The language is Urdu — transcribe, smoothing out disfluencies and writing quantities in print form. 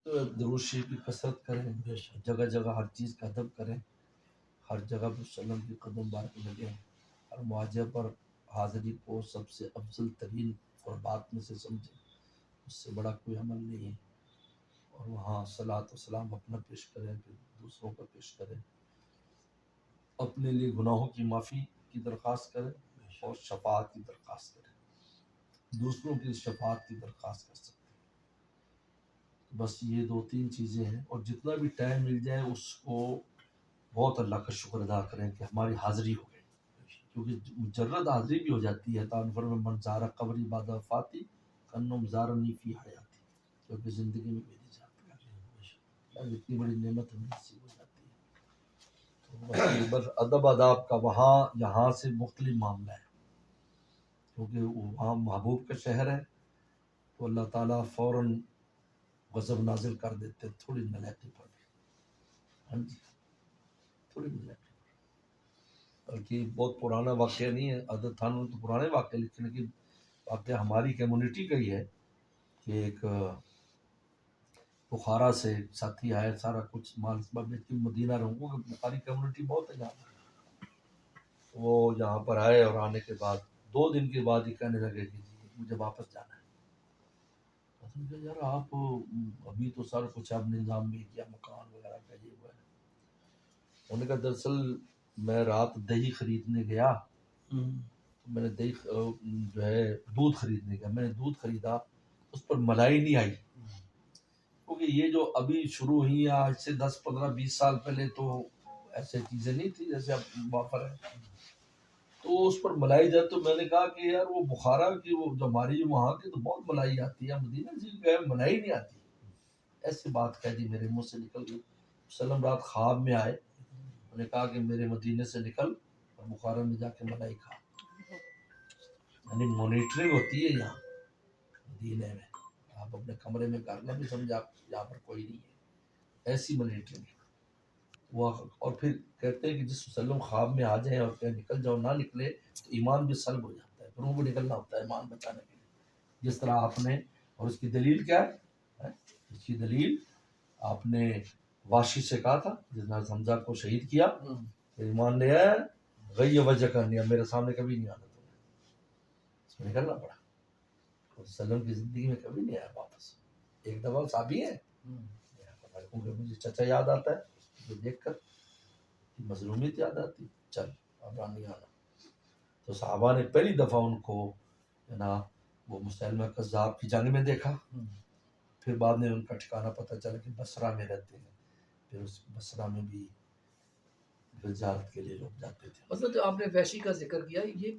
درود شریف کی کثرت کریں، جگہ جگہ ہر چیز کا ادب کریں، ہر جگہ پر وسلم کی قدم بار لگیں، ہر مواجہ پر حاضری کو سب سے افضل ترین قربات میں سے سمجھیں، اس سے بڑا کوئی عمل نہیں ہے، اور وہاں صلاۃ و سلام اپنا پیش کریں، پھر دوسروں کا پیش کریں، اپنے لیے گناہوں کی معافی کی درخواست کریں اور شفاعت کی درخواست کریں، دوسروں کی شفاعت کی درخواست کر سکتے ہیں۔ بس یہ 2-3 چیزیں ہیں، اور جتنا بھی ٹائم مل جائے اس کو بہت اللہ کا شکر ادا کریں کہ ہماری حاضری ہو گئی، کیونکہ مجرد حاضری بھی ہو جاتی ہے۔ تعارف میں من زارہ قبری بعد وفاتی کنم زارنی فی حیاتی، کیونکہ زندگی میں میری جاتی ہے، اتنی بڑی نعمت ہمیں نصیب ہو جاتی ہے۔ تو بس ادب آداب کا وہاں یہاں سے مختلف معاملہ ہے، کیونکہ وہاں محبوب کا شہر ہے، تو اللہ تعالیٰ فوراً غضب نازل کر دیتے تھوڑی نلائقی پر بھی، ہاں جی، تھوڑی نلائقی پر، بلکہ بہت پرانا واقعہ نہیں ہے، عادت تھانوں تو پرانے واقعہ لکھے، لیکن واقعہ ہماری کمیونٹی کا ہی ہے کہ ایک بخارا سے ایک ساتھی آئے، سارا کچھ مال بیچ کے مدینہ رہوں گا، بخاری کمیونٹی بہت ہے یہاں پر، وہ یہاں پر آئے، اور آنے کے بعد 2 دن کے بعد ہی کہنے لگے کہ جی مجھے واپس جانا ہے۔ یار آپ ابھی تو سارا کچھ آپ نے انتظام بھی کیا، مکان وغیرہ کا یہ ہوا ہے۔ انہوں نے کہا دراصل میں رات دہی خریدنے گیا، میں نے دہی جو ہے دودھ خریدنے گیا، میں نے دودھ خریدا، اس پر ملائی نہیں آئی، کیونکہ یہ جو ابھی شروع ہوئی آج سے 10-15-20 سال پہلے تو ایسے چیزیں نہیں تھی جیسے اب واپر ہے، تو اس پر ملائی جائے، تو میں نے کہا کہ یار وہ بخارا کی وہ جو ہماری وہاں کی تو بہت ملائی آتی ہے، مدینہ سے گئے ملائی نہیں آتی، ایسی بات کہہ دی، میرے منہ سے نکل گئی۔ وسلم رات خواب میں آئے، انہوں نے کہا کہ میرے مدینے سے نکل اور بخارا میں جا کے ملائی کھا، یعنی مانیٹرنگ ہوتی ہے یہاں مدینے میں، آپ اپنے کمرے میں کرنا بھی سمجھا یہاں پر کوئی نہیں ہے، ایسی مانیٹرنگ ہے وہ۔ اور پھر کہتے ہیں کہ جس وسلم خواب میں آ جائیں اور کہ نکل جاؤ، نہ نکلے تو ایمان بھی سلب ہو جاتا ہے، پھر وہ بھی نکلنا ہوتا ہے ایمان بچانے کے لیے، جس طرح آپ نے، اور اس کی دلیل کیا ہے؟ اس کی دلیل آپ نے واشی سے کہا تھا جس نے حمزہ کو شہید کیا، ایمان لے آیا، غی وجہ کا نہیں، میرے سامنے کبھی نہیں آنا تمہیں، اس میں نکلنا پڑا، وسلم کی زندگی میں کبھی نہیں آیا واپس، ایک دفعہ صحابی ہے، مجھے چچا یاد آتا ہے جو دیکھ کر مظلومیت یاد آتی، چل اب نہیں آنا، تو صحابہ نے پہلی دفعہ ان کو نا وہ مسلمہ کذاب کی جنگ میں دیکھا، پھر بعد میں ان کا ٹھکانہ پتہ چلا کہ بصرہ میں رہتے ہیں، پھر اس بصرہ میں بھی زیارت کے لیے لوگ جاتے تھے۔ مطلب جو آپ نے وحشی کا ذکر کیا، یہ